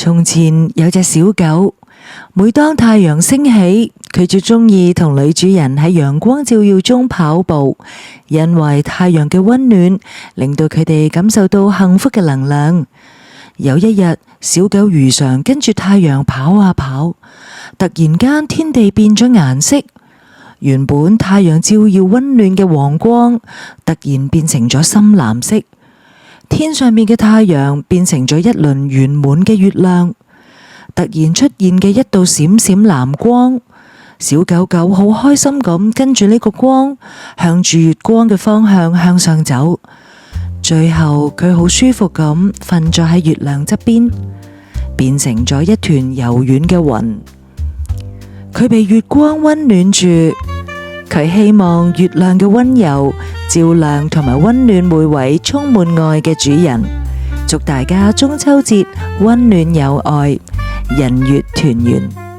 從前有隻小狗，每當太陽升起，佢就鍾意同女主人喺陽光照耀中跑步，因為太陽嘅溫暖令到佢哋感受到幸福嘅能量。有一日，小狗如常跟住太陽跑啊跑，突然間天地變咗顏色，原本太陽照耀溫暖嘅黃光，突然變成咗深藍色。天上面嘅太陽變成咗一輪圓滿嘅月亮，突然出現嘅一道閃閃藍光，小狗狗好開心咁跟住呢個光，向住月光嘅方向向上走。最後佢好舒服咁瞓咗喺月亮側邊，變成咗一團柔軟嘅雲。佢被月光溫暖住，佢希望月亮嘅溫柔照亮同埋溫暖每位充滿愛嘅主人。祝大家中秋節溫暖有愛，人月團圓。